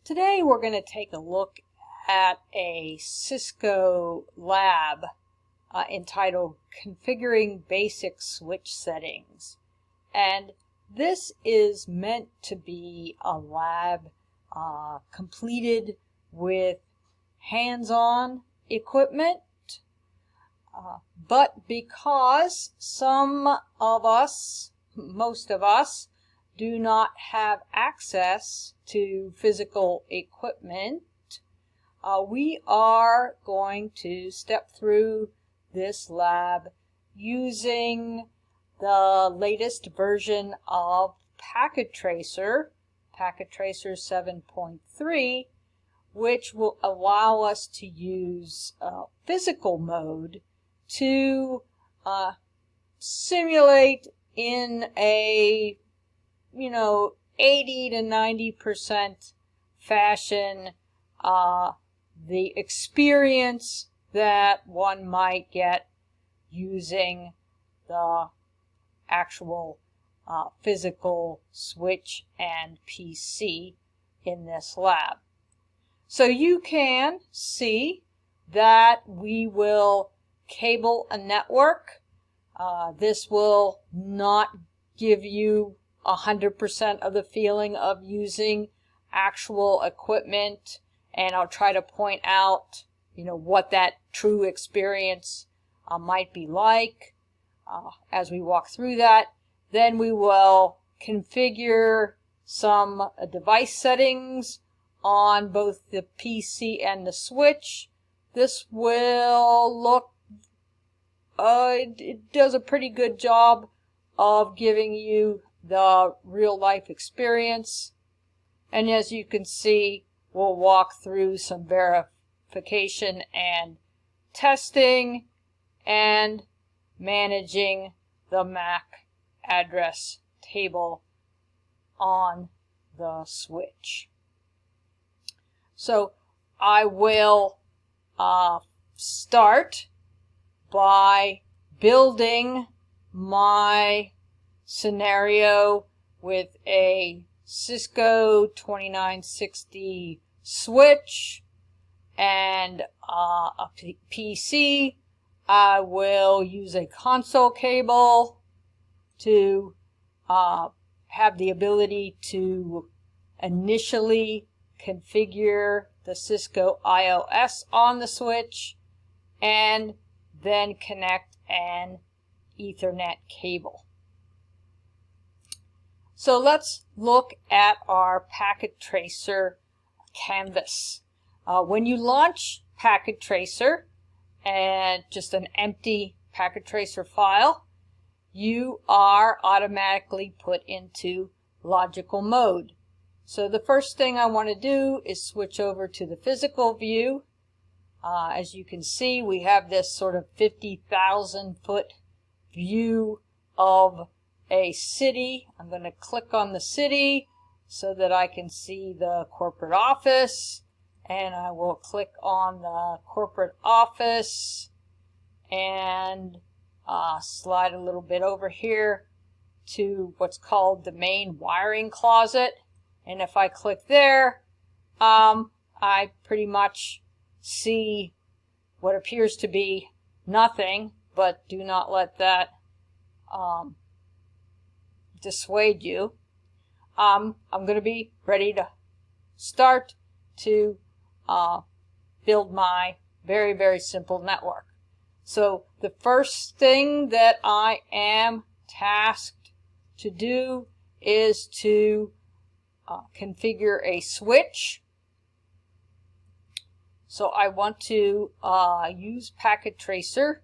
Today we're going to take a look at a Cisco lab entitled Configuring Basic Switch Settings. And this is meant to be a lab completed with hands-on equipment, but because some of us, most of us, do not have access to physical equipment, we are going to step through this lab using the latest version of PacketTracer, PacketTracer 7.3, which will allow us to use physical mode to simulate in a 80 to 90% fashion the experience that one might get using the actual physical switch and PC in this lab. So you can see that we will cable a network. This will not give you 100% of the feeling of using actual equipment, and I'll try to point out what that true experience might be like as we walk through that. Then we will configure some device settings on both the PC and the switch. This will look it does a pretty good job of giving you the real-life experience. And as you can see, we'll walk through some verification and testing and managing the MAC address table on the switch. So I will start by building my scenario with a Cisco 2960 switch and a PC. I will use a console cable to have the ability to initially configure the Cisco IOS on the switch and then connect an Ethernet cable. So let's look at our PacketTracer canvas. When you launch PacketTracer and just an empty PacketTracer file, you are automatically put into logical mode. So the first thing I want to do is switch over to the physical view. As you can see, we have this sort of 50,000 foot view of a city. I'm going to click on the city so that I can see the corporate office, and I will click on the corporate office and slide a little bit over here to what's called the main wiring closet. And if I click there, I pretty much see what appears to be nothing, but do not let that dissuade you. I'm going to be ready to start to build my very, very simple network. So the first thing that I am tasked to do is to configure a switch. So I want to use PacketTracer,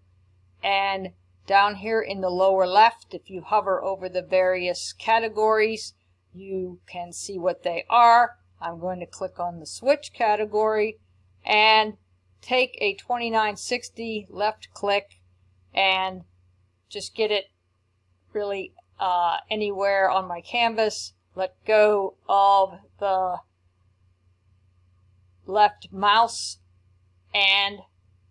and down here in the lower left, if you hover over the various categories, you can see what they are. I'm going to click on the switch category and take a 2960, left click, and just get it really anywhere on my canvas. Let go of the left mouse, and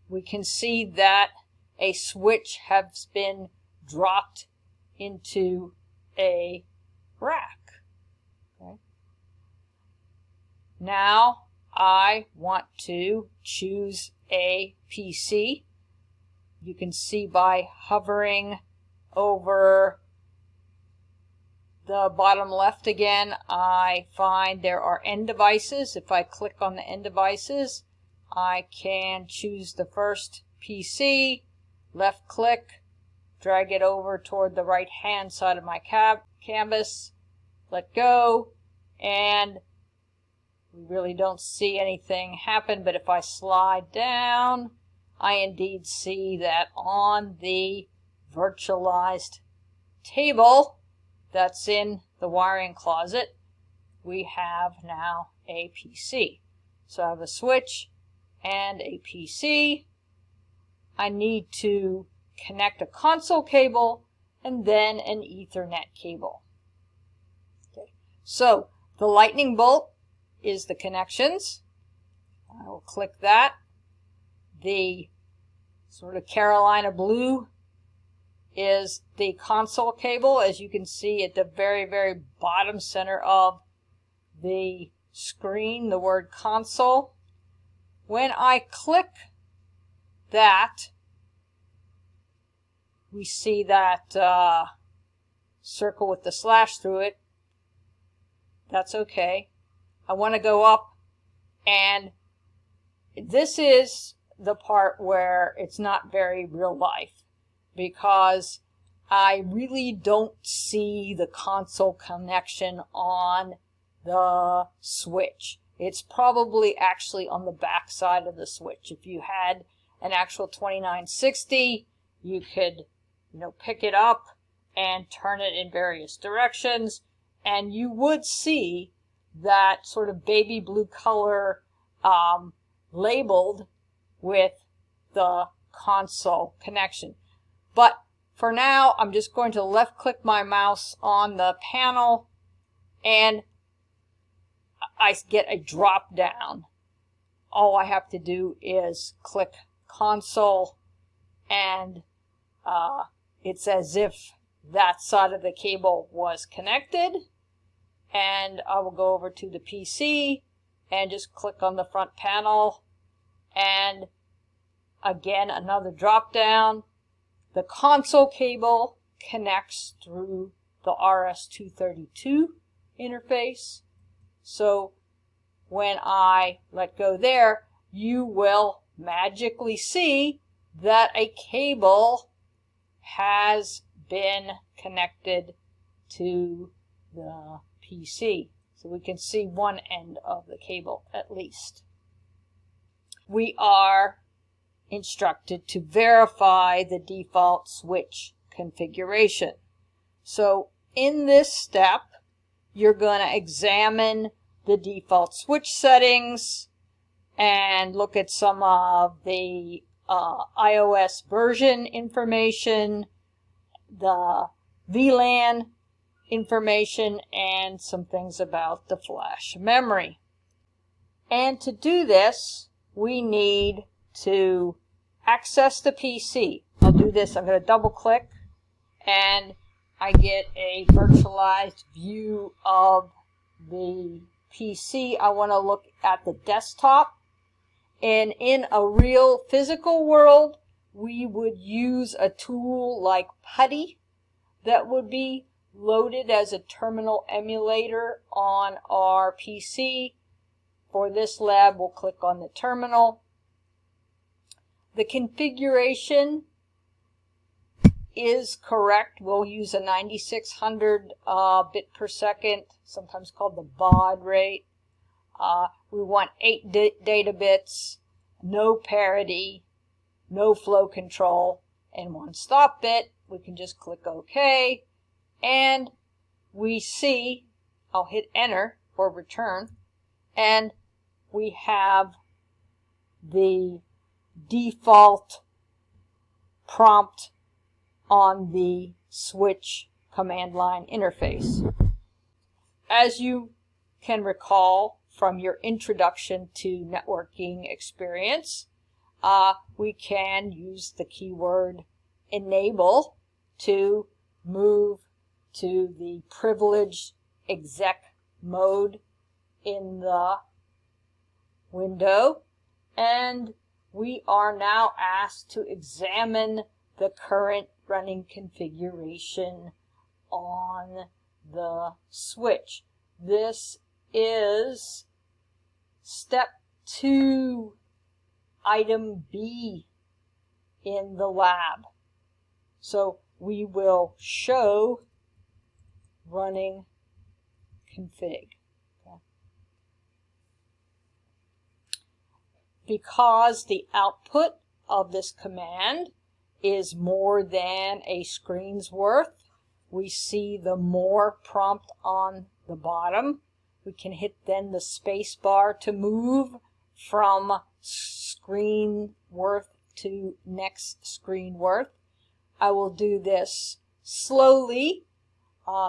we can see that a switch has been dropped into a rack. Okay. Now I want to choose a PC. You can see by hovering over the bottom left again, I find there are end devices. If I click on the end devices, I can choose the first PC, left click, drag it over toward the right hand side of my canvas, let go, and we really don't see anything happen, but if I slide down, I indeed see that on the virtualized table that's in the wiring closet, we have now a PC. So I have a switch and a PC. I need to connect a console cable and then an Ethernet cable. Okay. So the lightning bolt is the connections. I will click that. The sort of Carolina blue is the console cable, as you can see at the very, very bottom center of the screen, the word console. When I click that, we see that circle with the slash through it. That's okay. I want to go up, and this is the part where it's not very real life, because I really don't see the console connection on the switch. It's probably actually on the back side of the switch. If you had an actual 2960, you could, pick it up and turn it in various directions, and you would see that sort of baby blue color labeled with the console connection. But for now, I'm just going to left click my mouse on the panel and I get a drop down. All I have to do is click console, and it's as if that side of the cable was connected. And I will go over to the PC and just click on the front panel, and again another drop down. The console cable connects through the RS-232 interface. So when I let go there, you will magically see that a cable has been connected to the PC. So we can see one end of the cable at least. We are instructed to verify the default switch configuration. So in this step, you're going to examine the default switch settings and look at some of the iOS version information, the Vlan information, and some things about the flash memory. And to do this, we need to access the PC. I'll do this. I'm going to double click and I get a virtualized view of the PC. I want to look at the desktop. And in a real physical world, we would use a tool like PuTTY that would be loaded as a terminal emulator on our PC. For this lab, we'll click on the terminal. The configuration is correct. We'll use a 9600 bit per second, sometimes called the baud rate. We want 8 data bits, no parity, no flow control, and 1 stop bit. We can just click OK, and we see, I'll hit enter for return, and we have the default prompt on the switch command line interface. As you can recall from your introduction to networking experience, we can use the keyword enable to move to the privileged exec mode in the window, and we are now asked to examine the current running configuration on the switch. This is step 2, item B in the lab. So we will show running config. Okay. Because the output of this command is more than a screen's worth, we see the more prompt on the bottom. We can hit then the space bar to move from screen worth to next screen worth. I will do this slowly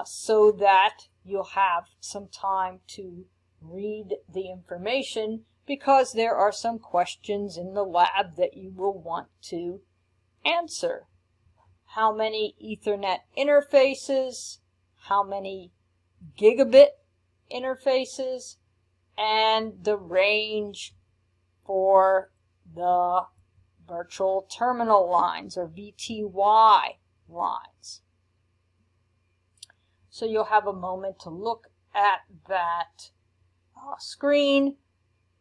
so that you'll have some time to read the information, because there are some questions in the lab that you will want to answer. How many Ethernet interfaces, how many gigabit interfaces, and the range for the virtual terminal lines, or VTY lines. So you'll have a moment to look at that screen,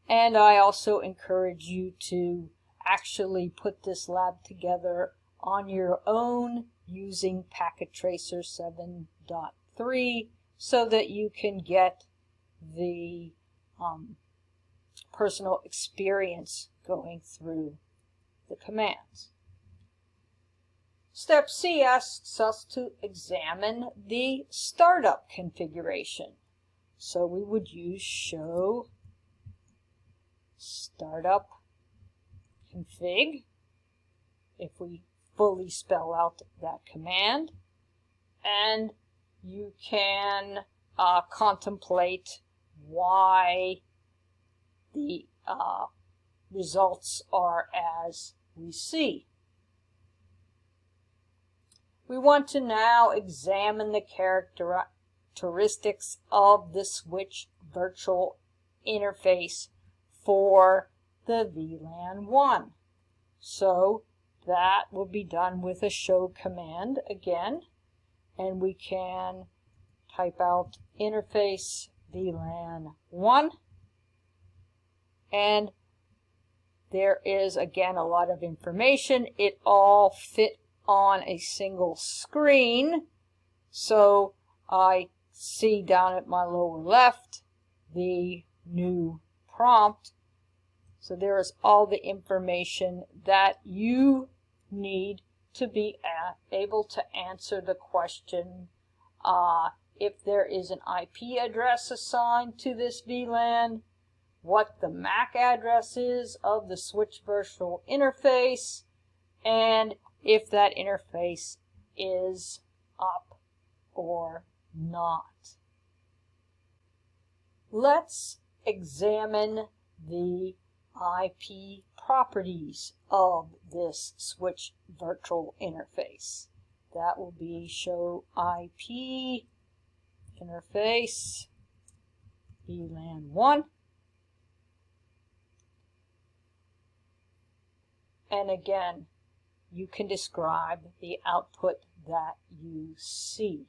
and I also encourage you to actually put this lab together on your own using PacketTracer 7.3 so that you can get the personal experience going through the commands. Step C asks us to examine the startup configuration. So we would use show startup config if we fully spell out that command, and you can contemplate why the results are as we see. We want to now examine the characteristics of the switch virtual interface for the VLAN 1. So that will be done with a show command again, and we can type out interface VLAN 1, and there is again a lot of information. It all fit on a single screen, so I see down at my lower left the new prompt. So there is all the information that you need to be able to answer the question if there is an IP address assigned to this VLAN, what the MAC address is of the switch virtual interface, and if that interface is up or not. Let's examine the IP properties of this switch virtual interface. That will be show IP interface VLAN 1. And again, you can describe the output that you see.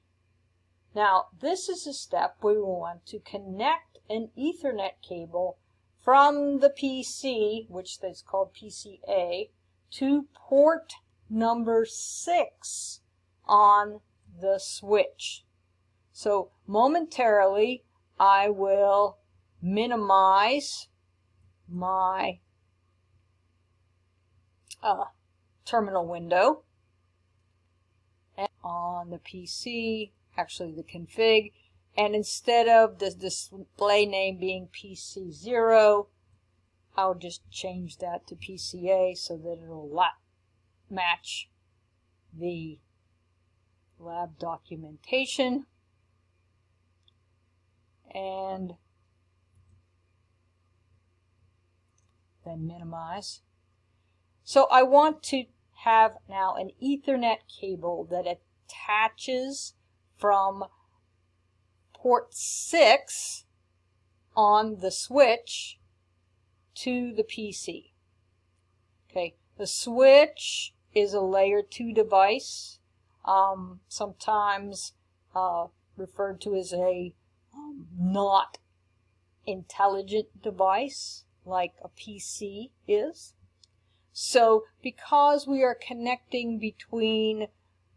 Now, this is a step where we want to connect an Ethernet cable from the PC, which is called PCA, to port number 6 on the switch. So momentarily, I will minimize my terminal window, and on the PC, actually the config, and instead of the display name being PC0, I'll just change that to PCA so that it'll match the lab documentation, and then minimize. So I want to have now an Ethernet cable that attaches from port 6 on the switch to the PC. Okay, the switch is a layer 2 device, sometimes referred to as a not intelligent device, like a PC is. So because we are connecting between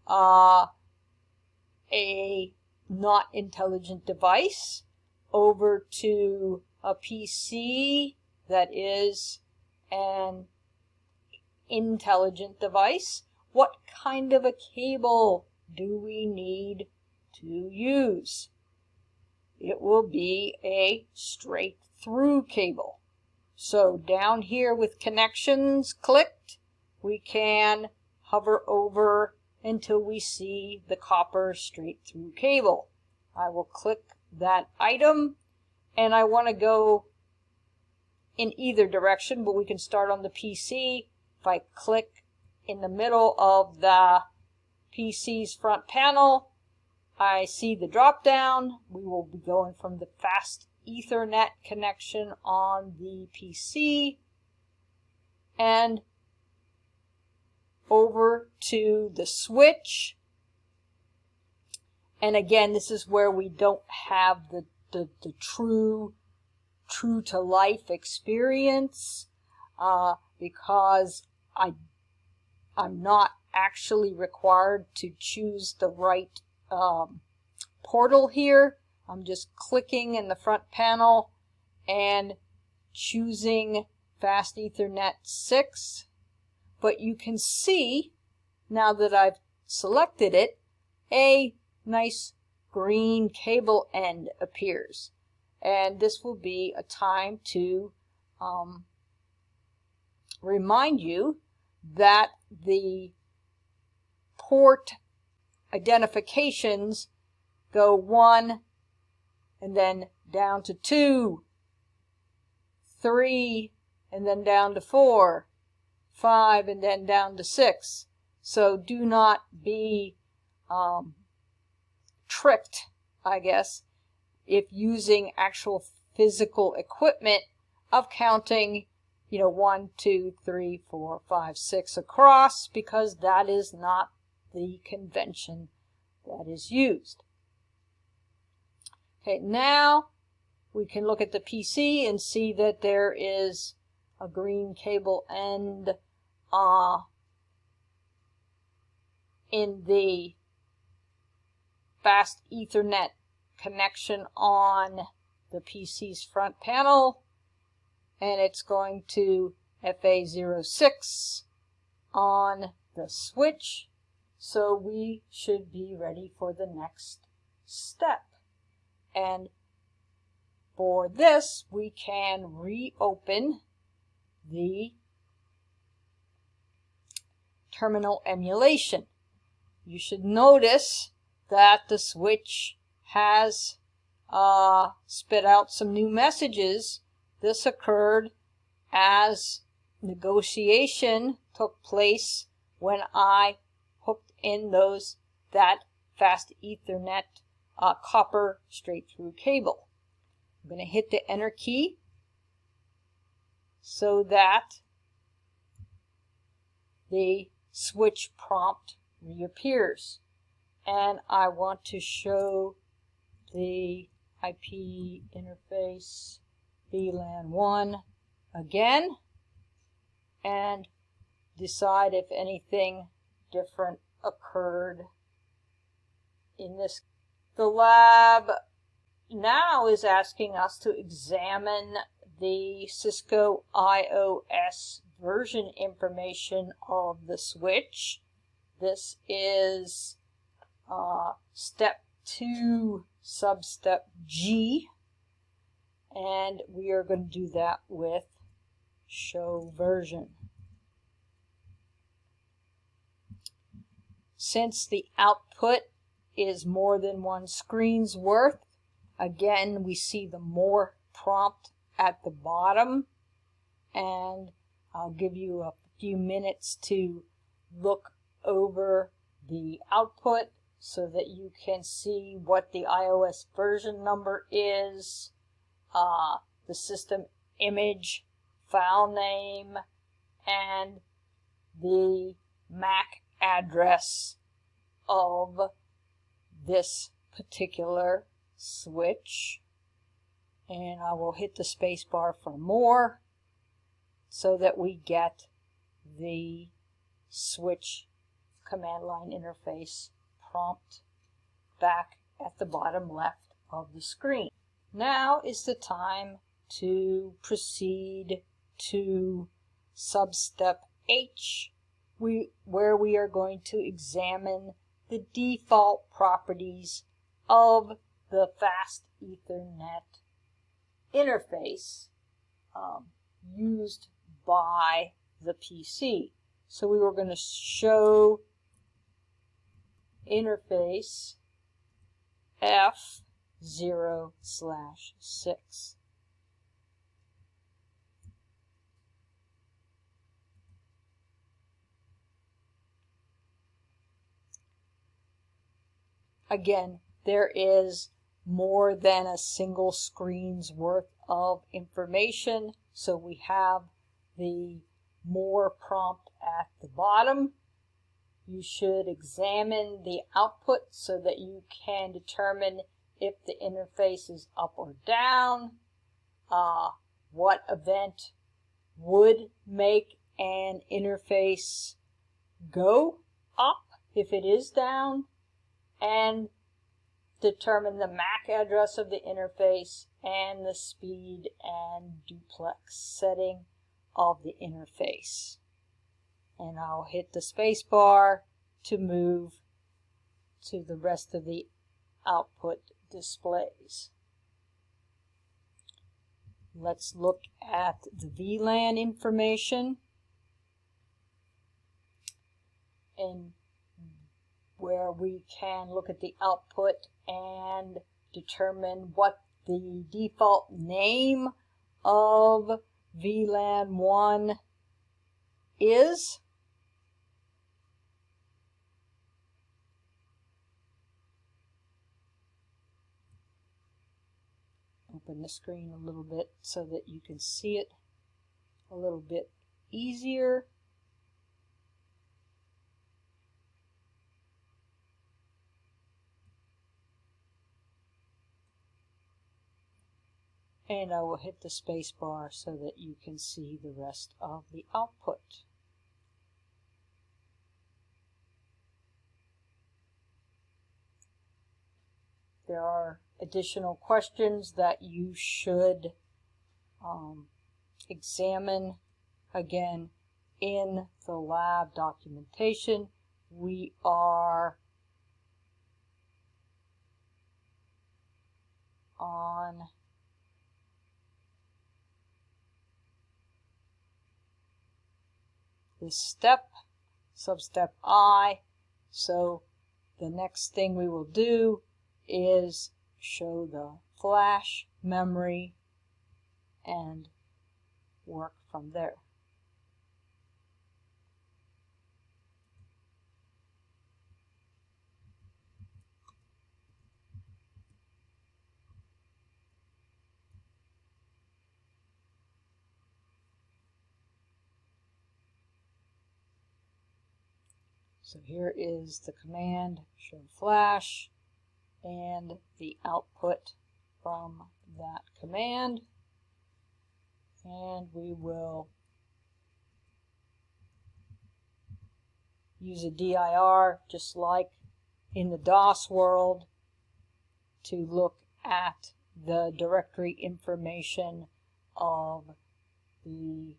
a not intelligent device over to a PC that is an intelligent device, what kind of a cable do we need to use? It will be a straight through cable. So down here with connections clicked, we can hover over until we see the copper straight through cable. I will click that item, and I want to go in either direction, but we can start on the PC. If I click in the middle of the PC's front panel, I see the drop down. We will be going from the fast Ethernet connection on the PC and over to the switch. And again, this is where we don't have the true to life experience, because I'm not actually required to choose the right portal here. I'm just clicking in the front panel and choosing Fast Ethernet 6. But you can see, now that I've selected it, a nice green cable end appears. And this will be a time to remind you that the port identifications go 1 and then down to 2, 3, and then down to 4, 5, and then down to 6. So do not be tricked, I guess, if using actual physical equipment of counting, 1, 2, 3, 4, 5, 6 across, because that is not the convention that is used. Okay, now we can look at the PC and see that there is a green cable end in the fast Ethernet connection on the PC's front panel, and it's going to FA06 on the switch. So we should be ready for the next step. And for this, we can reopen the terminal emulation. You should notice that the switch has spit out some new messages. This occurred as negotiation took place when I hooked in that fast Ethernet copper straight through cable. I'm going to hit the enter key so that the switch prompt reappears. And I want to show the IP interface Vlan 1 again and decide if anything different occurred in this. The lab now is asking us to examine the Cisco iOS version information of the switch. This is step 2, substep G, and we are going to do that with show version. Since the output is more than one screen's worth, again we see the more prompt at the bottom, and I'll give you a few minutes to look over the output so that you can see what the iOS version number is, the system image file name, and the MAC address of this particular switch. And I will hit the space bar for more so that we get the switch command line interface prompt back at the bottom left of the screen. Now is the time to proceed to substep H, where we are going to examine the default properties of the fast Ethernet interface used by the PC. So we were going to show interface F0/6. Again, there is more than a single screen's worth of information, so we have the more prompt at the bottom. You should examine the output so that you can determine if the interface is up or down, what event would make an interface go up if it is down, and determine the MAC address of the interface and the speed and duplex setting of the interface. And I'll hit the space bar to move to the rest of the output displays. Let's look at the Vlan information, and where we can look at the output and determine what the default name of Vlan 1 is. Open the screen a little bit so that you can see it a little bit easier. And I will hit the space bar so that you can see the rest of the output. There are additional questions that you should examine again in the lab documentation. We are on this step, substep I. So the next thing we will do is show the flash memory and work from there. So here is the command show flash and the output from that command. And we will use a dir just like in the DOS world to look at the directory information of the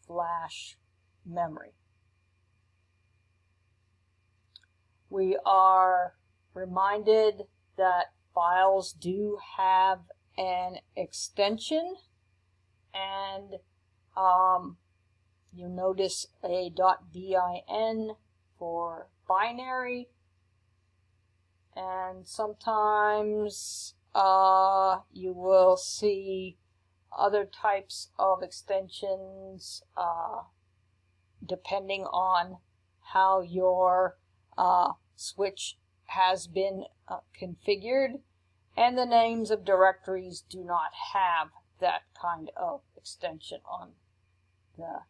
flash memory. We are reminded that files do have an extension, and you'll notice a .bin for binary, and sometimes you will see other types of extensions depending on how your switch has been configured, and the names of directories do not have that kind of extension on the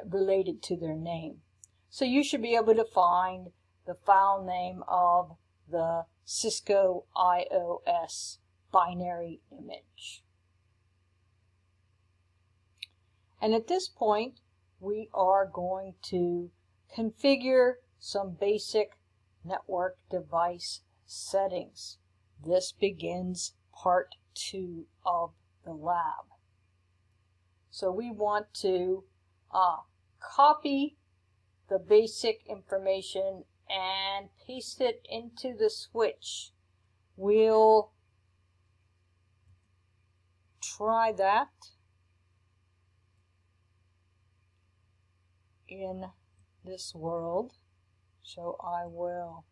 related to their name. So you should be able to find the file name of the Cisco iOS binary image. And at this point, we are going to configure some basic network device settings. This begins part 2 of the lab. So we want to copy the basic information and paste it into the switch. We'll try that in this world. So I will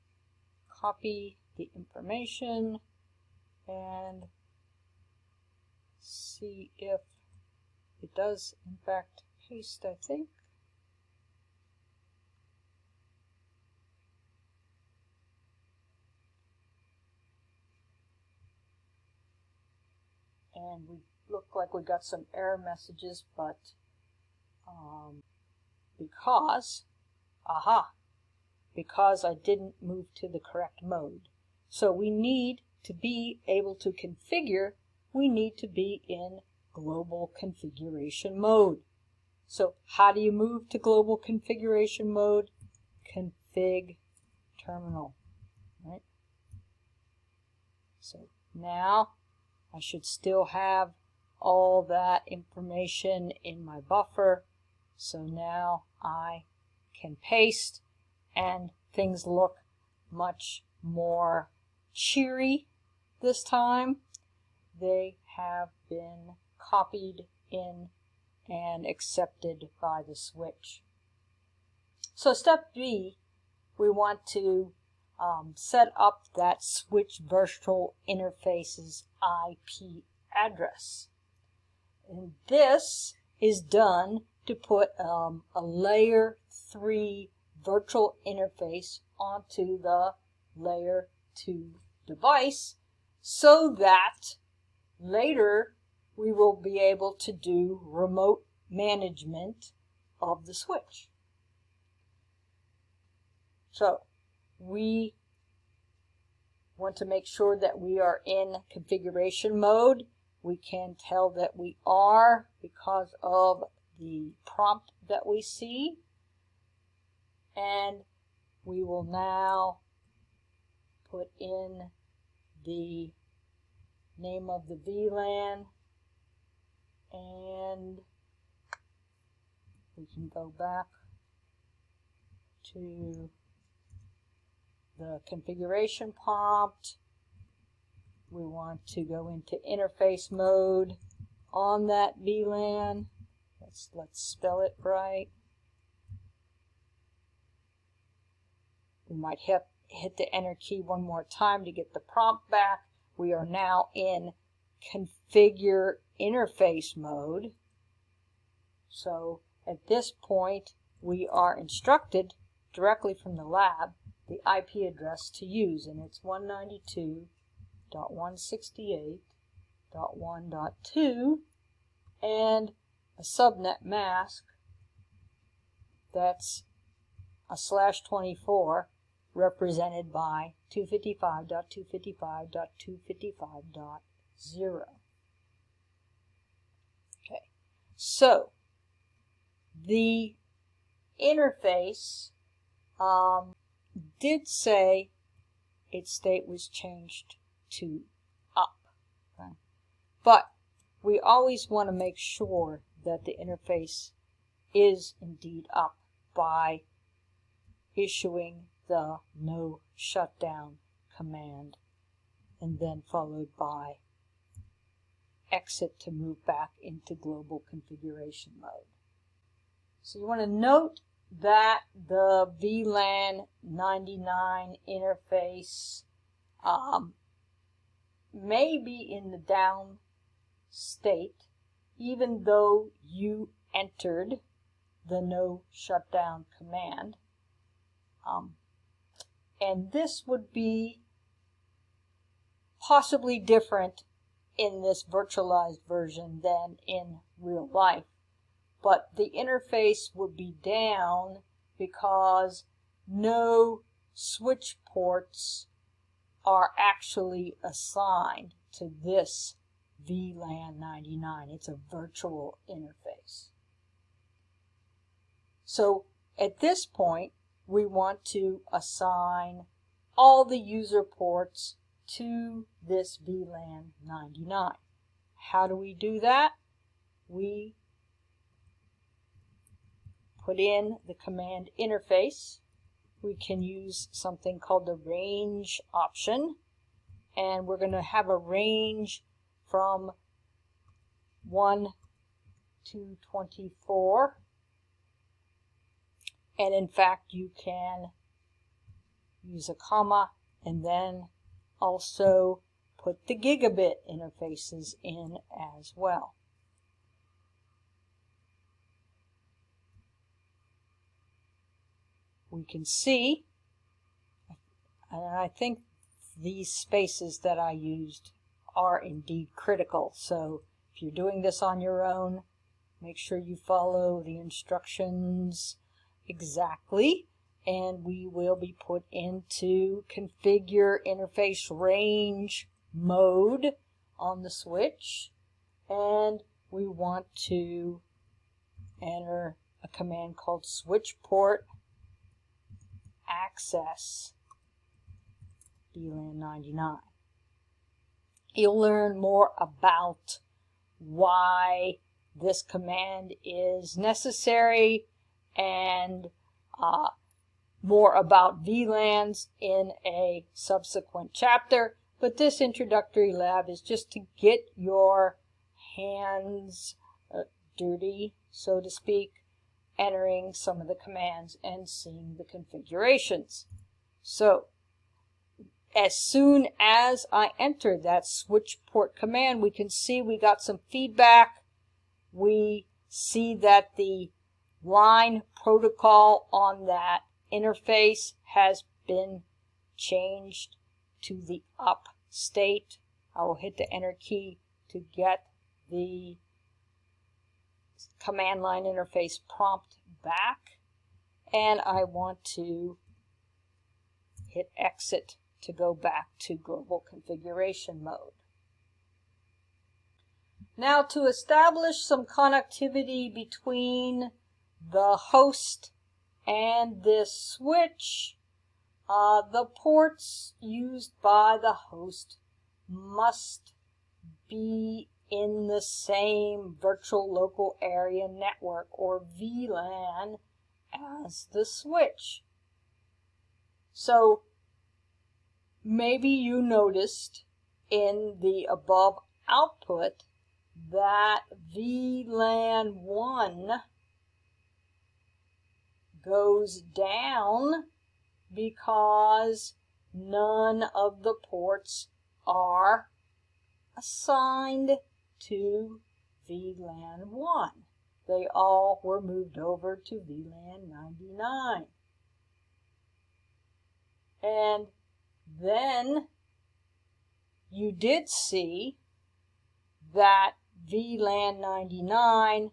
copy the information and see if it does in fact paste, I think. And we look like we got some error messages, but because I didn't move to the correct mode. So we need to be able to configure, we need to be in global configuration mode. So how do you move to global configuration mode? Config terminal, right? So now I should still have all that information in my buffer. So now I can paste and things look much more cheery this time. They have been copied in and accepted by the switch. So step B, we want to set up that switch virtual interface's IP address. And this is done to put a layer 3 virtual interface onto the layer 2 device so that later we will be able to do remote management of the switch. So we want to make sure that we are in configuration mode. We can tell that we are because of the prompt that we see. And we will now put in the name of the VLAN, and we can go back to the configuration prompt. We want to go into interface mode on that VLAN. Let's spell it right. We might hit the enter key one more time to get the prompt back. We are now in configure interface mode. So at this point, we are instructed directly from the lab the IP address to use, and it's 192.168.1.2 and a subnet mask that's a /24 represented by 255.255.255.0. Okay, so the interface did say its state was changed to up, okay? But we always want to make sure that the interface is indeed up by issuing the no shutdown command and then followed by exit to move back into global configuration mode. So you want to note that the VLAN 99 interface may be in the down state even though you entered the no shutdown command. And this would be possibly different in this virtualized version than in real life. But the interface would be down because no switch ports are actually assigned to this Vlan 99. It's a virtual interface. So at this point, we want to assign all the user ports to this Vlan 99. How do we do that? We put in the command interface. We can use something called the range option, and we're going to have a range from 1 to 24. And in fact, you can use a comma and then also put the gigabit interfaces in as well. We can see, and I think these spaces that I used are indeed critical. So if you're doing this on your own, make sure you follow the instructions exactly, and we will be put into configure interface range mode on the switch, and we want to enter a command called switch port access Vlan 99. You'll learn more about why this command is necessary and more about VLANs in a subsequent chapter. But this introductory lab is just to get your hands dirty, so to speak, entering some of the commands and seeing the configurations. So as soon as I enter that switch port command, we can see we got some feedback. We see that the line protocol on that interface has been changed to the up state. I will hit the enter key to get the command line interface prompt back, and I want to hit exit to go back to global configuration mode. Now, to establish some connectivity between the host and this switch, the ports used by the host must be in the same virtual local area network, or VLAN, as the switch. So maybe you noticed in the above output that Vlan 1 goes down because none of the ports are assigned to Vlan 1. They all were moved over to Vlan 99. And then you did see that Vlan 99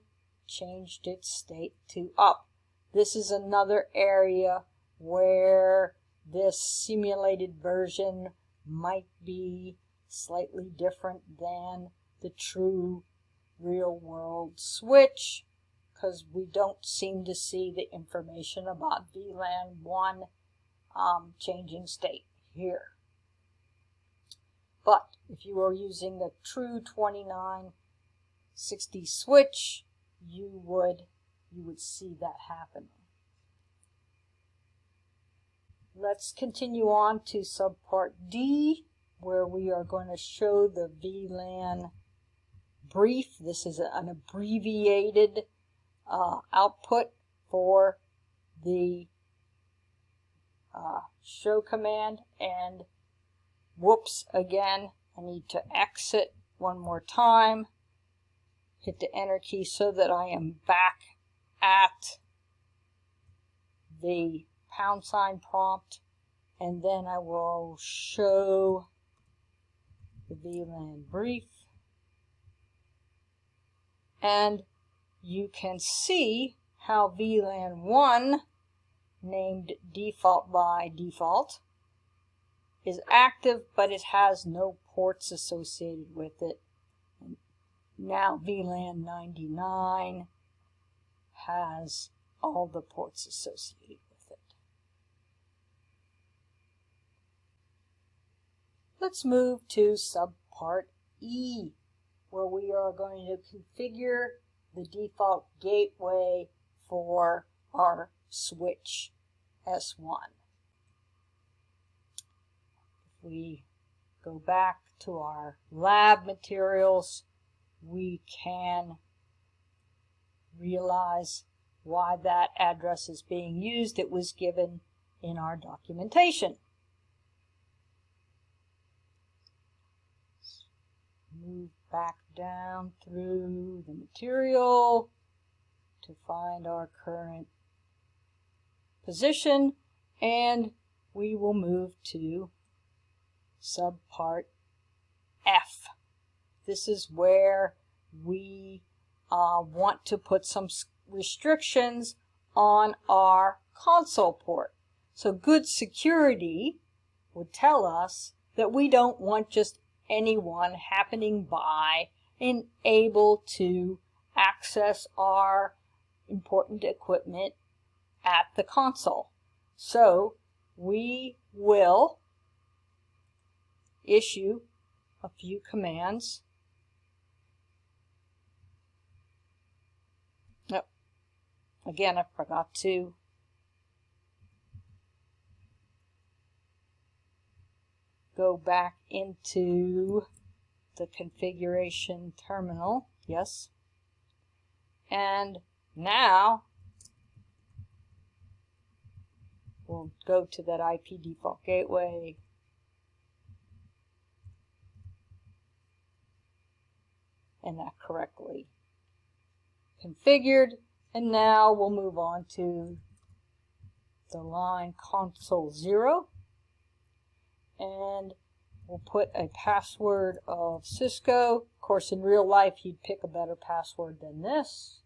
changed its state to up. This is another area where this simulated version might be slightly different than the true real-world switch, because we don't seem to see the information about Vlan 1 changing state here. But if you are using the true 2960 switch, you would see that happening. Let's continue on to subpart D, where we are going to show the Vlan brief. This is an abbreviated output for the show command. And whoops, again, I need to exit one more time, hit the enter key so that I am back at the # prompt, and then I will show the Vlan brief. And you can see how VLAN 1, named default by default, is active, but it has no ports associated with it. And now VLAN 99 has all the ports associated with it. Let's move to subpart E, where we are going to configure the default gateway for our switch S1. If we go back to our lab materials, we can realize why that address is being used. It was given in our documentation. Move back down through the material to find our current position, and we will move to subpart F. This is where we want to put some restrictions on our console port. So good security would tell us that we don't want just anyone happening by and able to access our important equipment at the console. So we will issue a few commands. Oh, again, I forgot to go back into the configuration terminal. Yes. And now we'll go to that IP default gateway. And that correctly configured. And now we'll move on to the line console 0. And we'll put a password of Cisco. Of course, in real life, you'd pick a better password than this.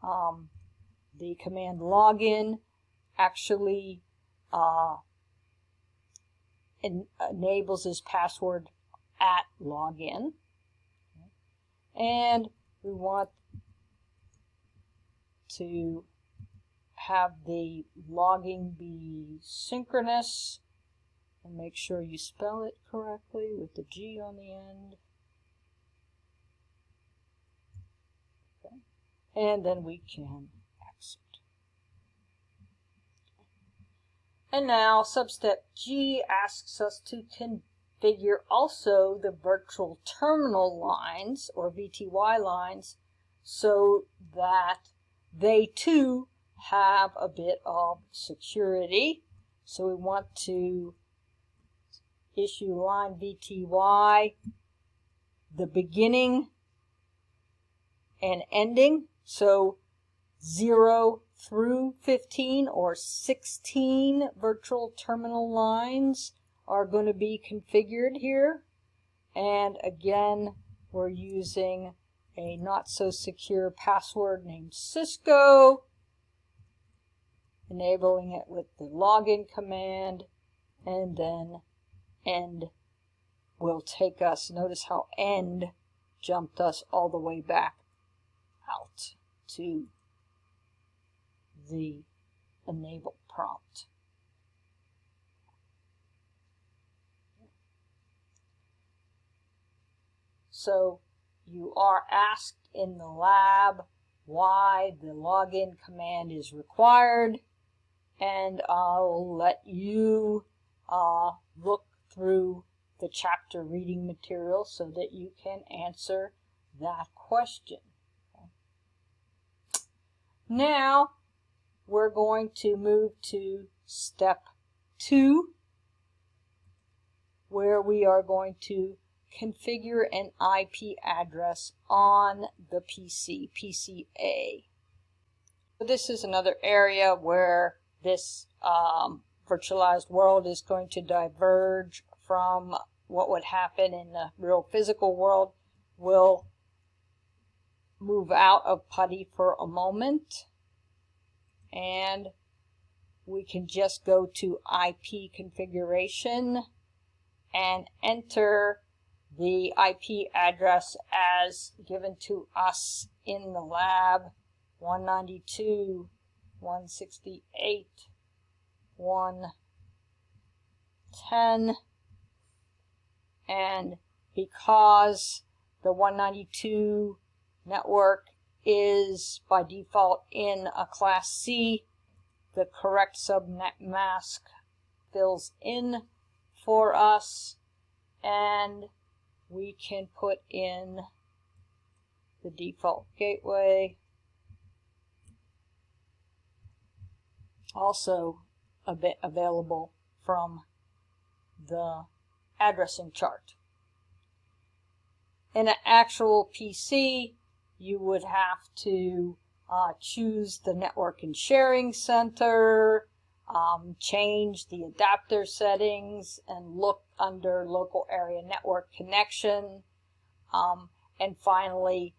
The command login actually enables this password at login. And we want to have the logging be synchronous. And make sure you spell it correctly with the G on the end. Okay. And then we can exit. And now substep G asks us to configure also the virtual terminal lines, or VTY lines, so that they too have a bit of security. So we want to issue line VTY, the beginning and ending, so 0 through 15 or 16 virtual terminal lines are going to be configured here. And again, we're using a not so secure password named Cisco, enabling it with the login command, and then end will take us, notice how end jumped us all the way back out to the enable prompt. So you are asked in the lab why the login command is required, and I'll let you look through the chapter reading material so that you can answer that question. Okay. Now we're going to move to step 2, where we are going to configure an IP address on the PCA. So this is another area where this virtualized world is going to diverge from what would happen in the real physical world. We'll move out of PuTTY for a moment, and we can just go to IP configuration and enter the IP address as given to us in the lab, 192.168.110, and because the 192 network is by default in a class C, the correct subnet mask fills in for us, and we can put in the default gateway, also a bit available from the addressing chart. In an actual PC, you would have to choose the network and sharing center, change the adapter settings, and look under local area network connection, and finally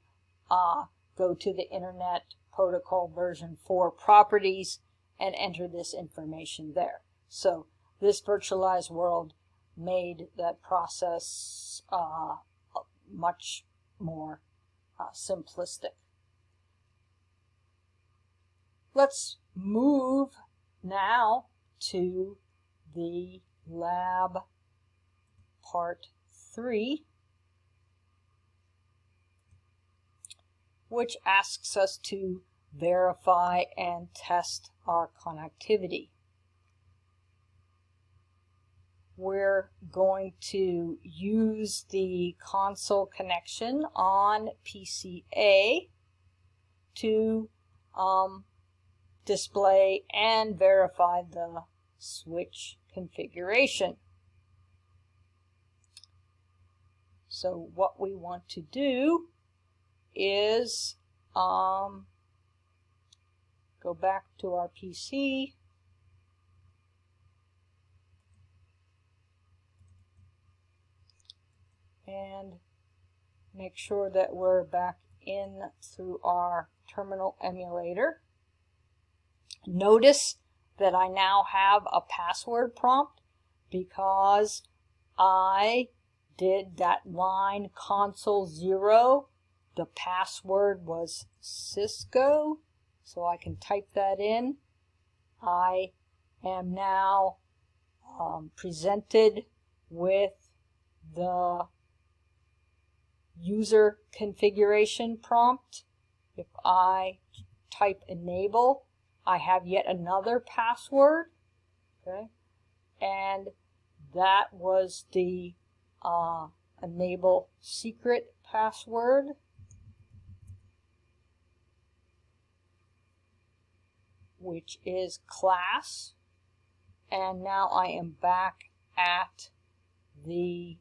go to the Internet Protocol version 4 properties and enter this information there. So this virtualized world made that process much more simplistic. Let's move now to the lab part 3, which asks us to verify and test our connectivity. We're going to use the console connection on PCA to display and verify the switch configuration. So what we want to do is go back to our PC, and make sure that we're back in through our terminal emulator. Notice that I now have a password prompt because I did that line console 0. The password was Cisco, so I can type that in. I am now presented with the user configuration prompt. If I type enable, I have yet another password, okay, and that was the enable secret password. Which is class, and now I am back at the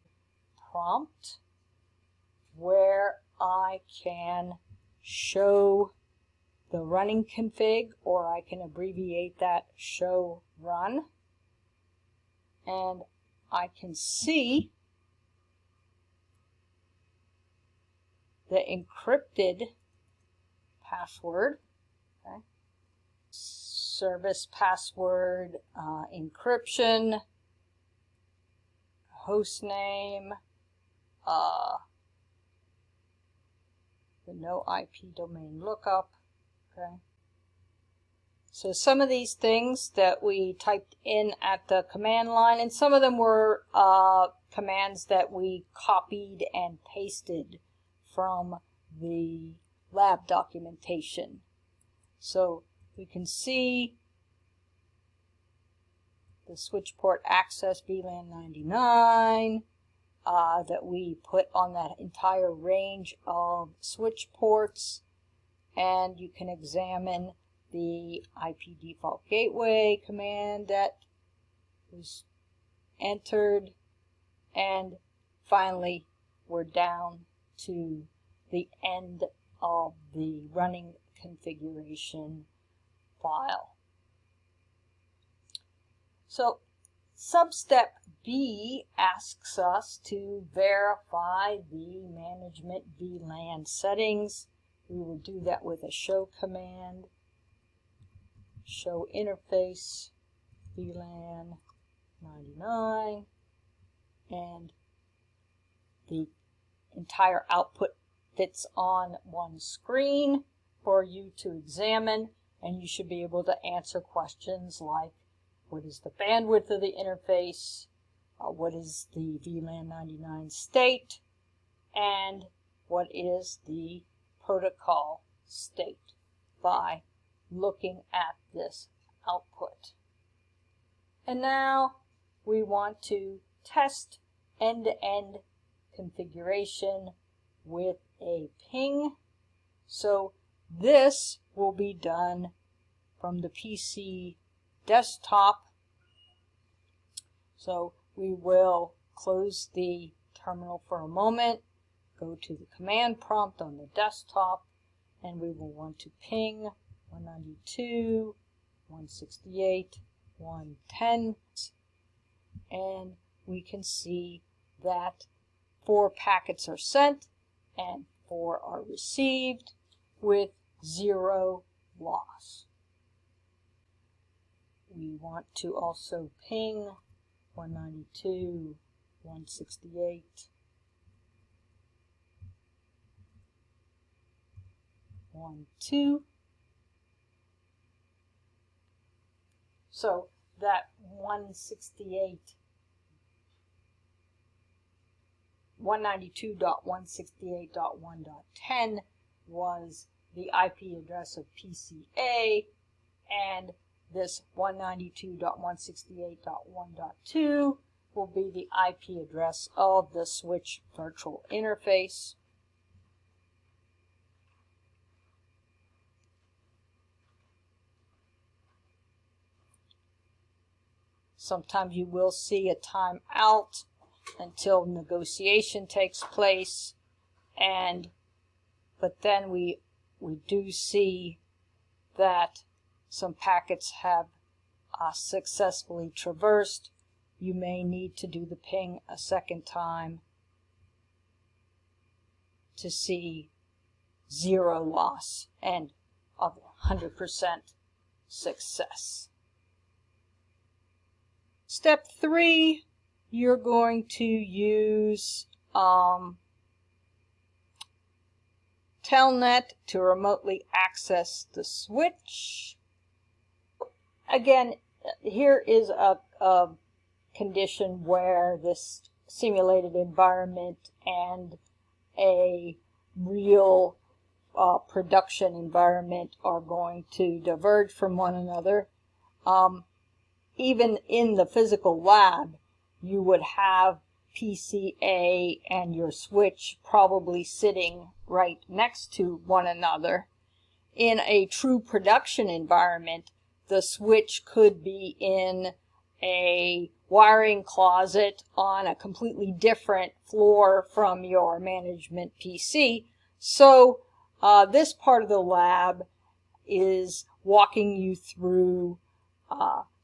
prompt where I can show the running config, or I can abbreviate that show run, and I can see the encrypted password, okay. Service password, encryption, host name, the no IP domain lookup, okay. So some of these things that we typed in at the command line, and some of them were commands that we copied and pasted from the lab documentation. So we can see the switch port access VLAN 99 that we put on that entire range of switch ports, and you can examine the IP default gateway command that was entered, and finally we're down to the end of the running configuration file. So substep B asks us to verify the management VLAN settings we will do that with a show command, show interface, Vlan 99, and the entire output fits on one screen for you to examine, and you should be able to answer questions like, what is the bandwidth of the interface, what is the Vlan 99 state, and what is the protocol state by looking at this output. And now we want to test end-to-end configuration with a ping. So this will be done from the PC desktop. So we will close the terminal for a moment, go to the command prompt on the desktop, and we will want to ping 192.168.110, and we can see that 4 packets are sent and 4 are received with 0 loss. We want to also ping 192.168.12. So that 192.168.1.10 was the IP address of PCA, and this 192.168.1.2 will be the IP address of the switch virtual interface. Sometimes you will see a timeout until negotiation takes place, but then we do see that some packets have successfully traversed. You may need to do the ping a second time to see 0 loss and 100% success. Step 3, you're going to use Telnet to remotely access the switch. Again, here is a condition where this simulated environment and a real production environment are going to diverge from one another. Even in the physical lab, you would have PCA and your switch probably sitting right next to one another. In a true production environment, the switch could be in a wiring closet on a completely different floor from your management PC. So this part of the lab is walking you through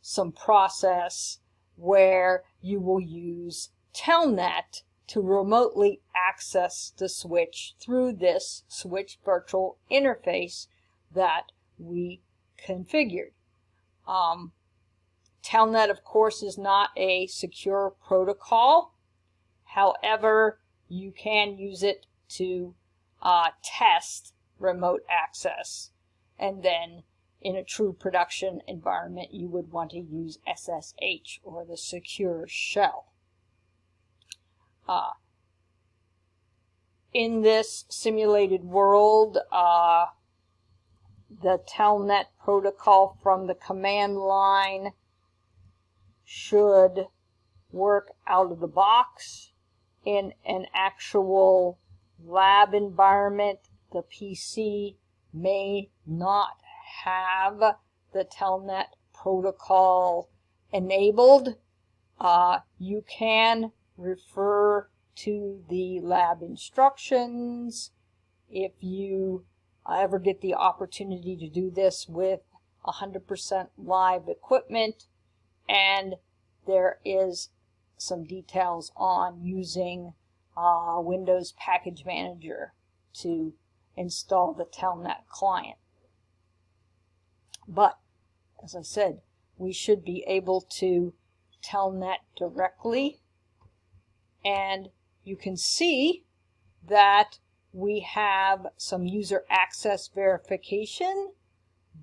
some process where you will use Telnet to remotely access the switch through this switch virtual interface that we configured. Telnet, of course, is not a secure protocol. However, you can use it to test remote access, and then in a true production environment, you would want to use SSH, or the secure shell. In this simulated world, the Telnet protocol from the command line should work out of the box. In an actual lab environment, the PC may not have the Telnet protocol enabled. You can refer to the lab instructions if you ever get the opportunity to do this with 100% live equipment, and there is some details on using Windows Package Manager to install the Telnet client. But, as I said, we should be able to Telnet directly, and you can see that we have some user access verification.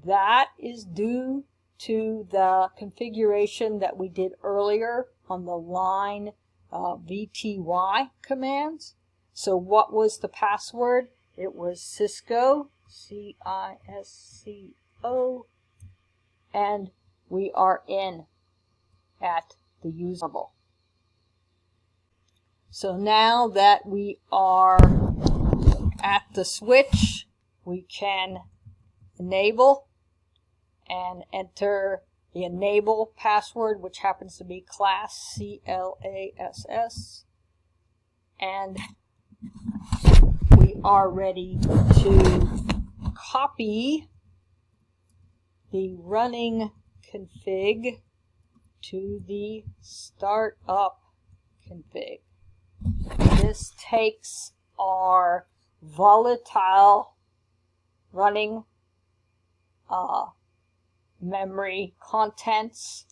That is due to the configuration that we did earlier on the line VTY commands. So what was the password? It was Cisco, C-I-S-C-O, and we are in at the user level. So now that we are at the switch, we can enable and enter the enable password, which happens to be class, C-L-A-S-S, and we are ready to copy the running config to the startup config. This takes our volatile running memory contents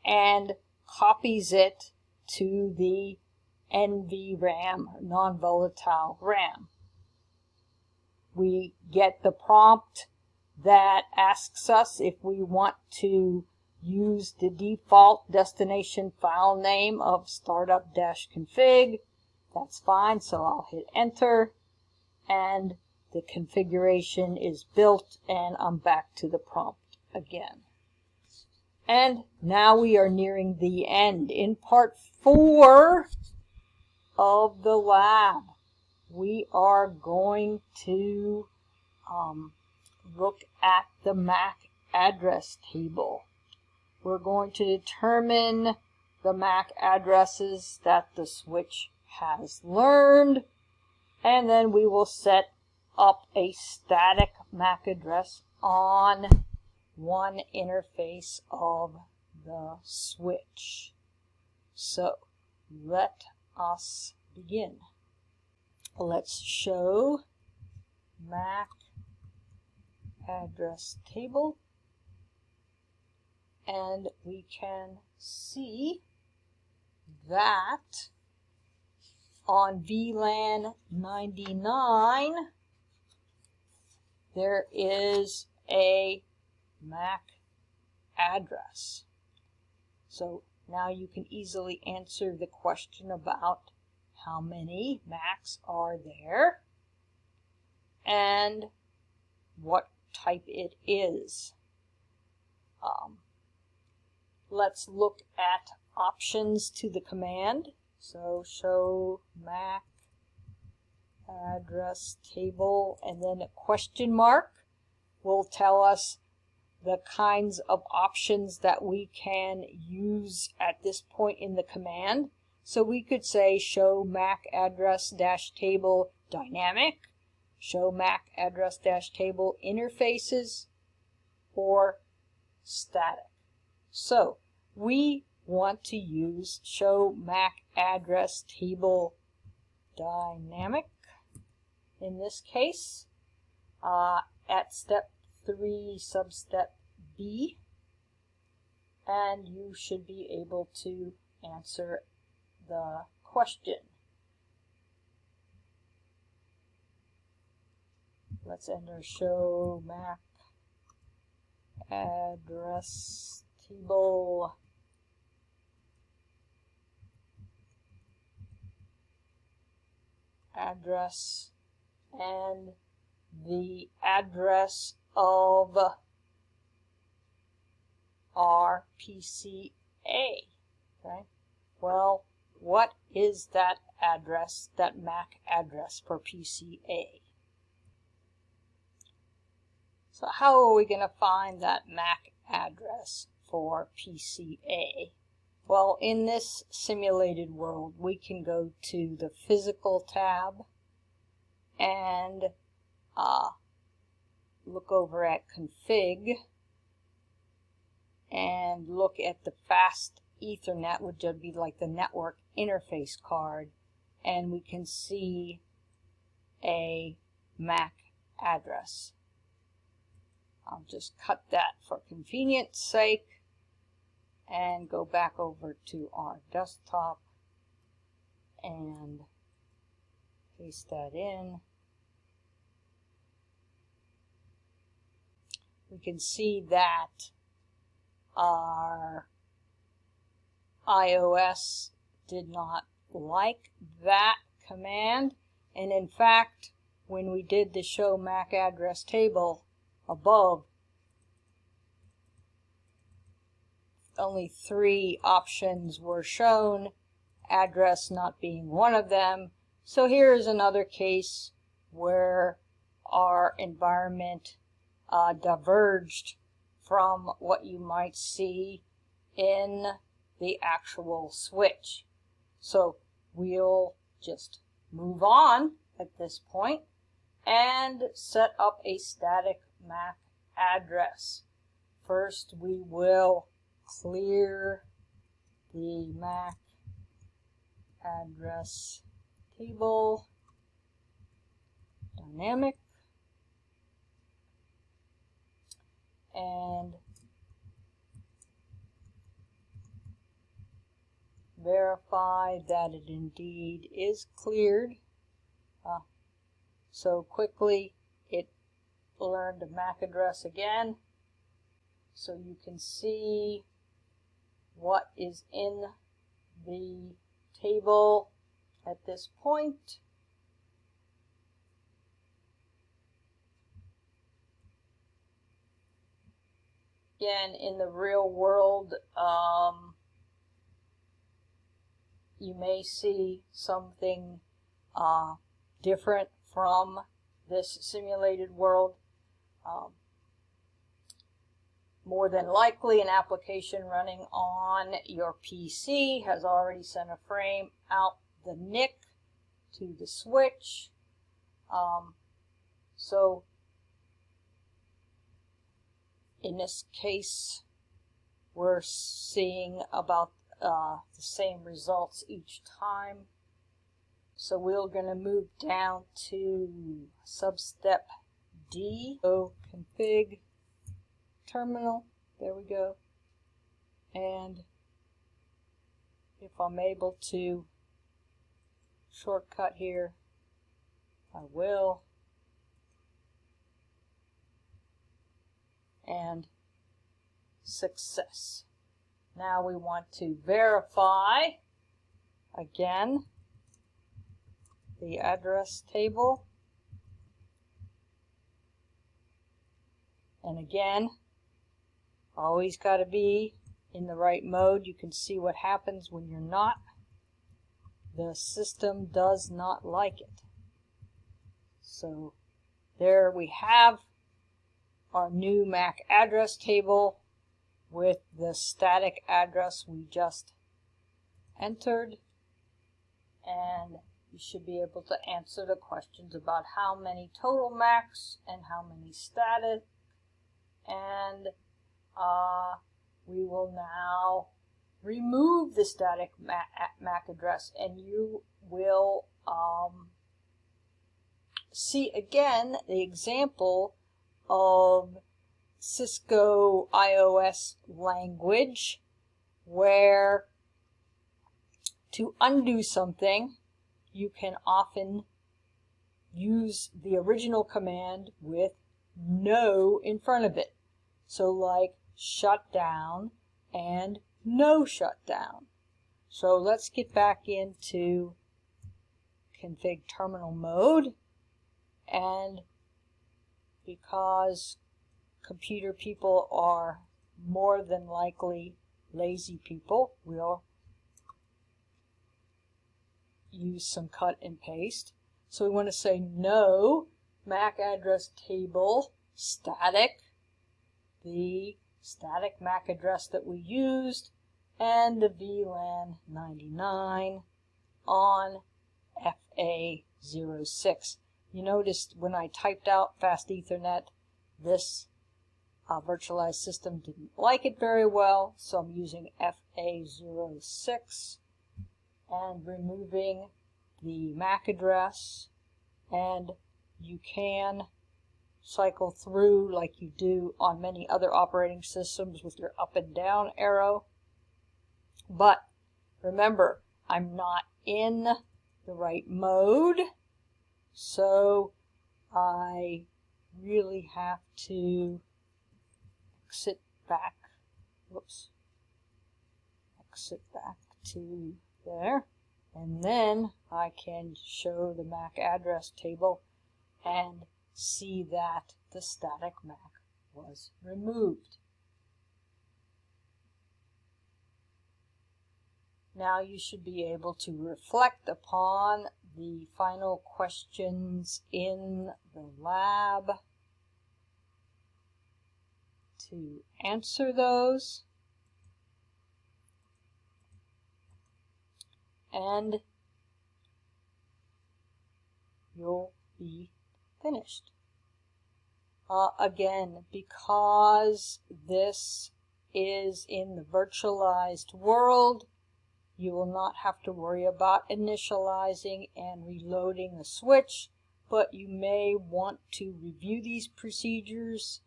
and copies it to the NVRAM, non-volatile RAM. We get the prompt that asks us if we want to use the default destination file name of startup-config. That's fine, so I'll hit enter, and the configuration is built, and I'm back to the prompt again. And now we are nearing the end. In part 4 of the lab, we are going to look at the MAC address table. We're going to determine the MAC addresses that the switch has learned, and then we will set up a static MAC address on one interface of the switch. So let us begin. Let's show MAC address table, and we can see that on Vlan 99 there is a MAC address. So now you can easily answer the question about how many MACs are there and what type it is. Let's look at options to the command. So show MAC address table, and then a question mark will tell us the kinds of options that we can use at this point in the command. So we could say show MAC address dash table dynamic, show MAC address dash table interfaces, or static. So we want to use show MAC address table dynamic in this case at step 3 substep B, and you should be able to answer the question. Let's enter show MAC address table address and the address of our PCA. Okay. Well, what is that address, that MAC address for PCA? So how are we going to find that MAC address for PCA? Well, in this simulated world, we can go to the physical tab and look over at config and look at the fast Ethernet, which would be like the network interface card, and we can see a MAC address. I'll just cut that for convenience sake and go back over to our desktop and paste that in. We can see that our iOS did not like that command, and in fact, when we did the show MAC address table above, only 3 options were shown, address not being one of them. So here is another case where our environment diverged from what you might see in the actual switch. So we'll just move on at this point and set up a static MAC address. First, we will clear the MAC address table, dynamic, and verify that it indeed is cleared. So quickly it learned the MAC address again, so you can see what is in the table at this point. Again, in the real world, you may see something different from this simulated world. More than likely, an application running on your PC has already sent a frame out the NIC to the switch. So in this case, we're seeing about the same results each time. So we're going to move down to substep D. So config terminal, there we go. And if I'm able to shortcut here, I will. And success. Now we want to verify again the address table. And again, always got to be in the right mode. You can see what happens when you're not. The system does not like it. So there we have our new MAC address table with the static address we just entered. And you should be able to answer the questions about how many total MACs and how many static. And we will now remove the static MAC address, and you will see again the example of Cisco iOS language, where to undo something you can often use the original command with no in front of it. So like shut down and no shutdown. So let's get back into config terminal mode, and because computer people are more than likely lazy people, we'll use some cut and paste. So we want to say no MAC address table static, the static MAC address that we used, and the VLAN 99 on FA06. You noticed when I typed out fast Ethernet, this virtualized system didn't like it very well, so I'm using FA06 and removing the MAC address. And you can cycle through like you do on many other operating systems with your up and down arrow. But remember, I'm not in the right mode, so I really have to exit back. Whoops. Exit back to there. And then I can show the MAC address table and see that the static MAC was removed. Now you should be able to reflect upon the final questions in the lab to answer those. And you'll be finished. Again, because this is in the virtualized world, you will not have to worry about initializing and reloading a switch, but you may want to review these procedures.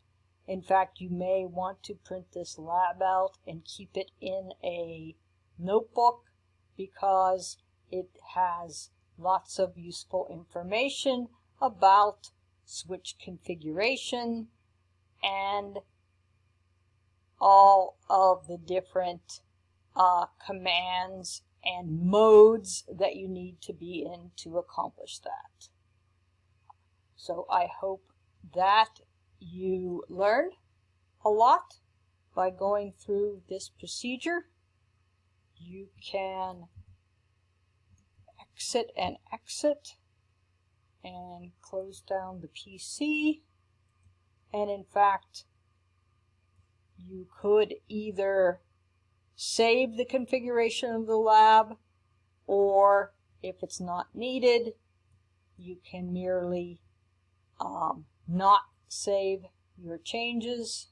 In fact, you may want to print this lab out and keep it in a notebook because it has lots of useful information about switch configuration and all of the different commands and modes that you need to be in to accomplish that. So I hope that you learned a lot by going through this procedure. You can exit and close down the PC, and in fact you could either save the configuration of the lab, or if it's not needed, you can merely not save your changes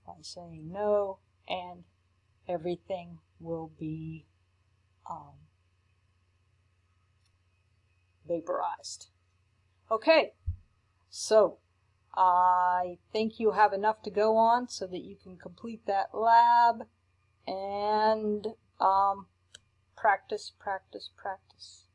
by saying no, and everything will be vaporized. Okay, so I think you have enough to go on so that you can complete that lab and practice, practice, practice.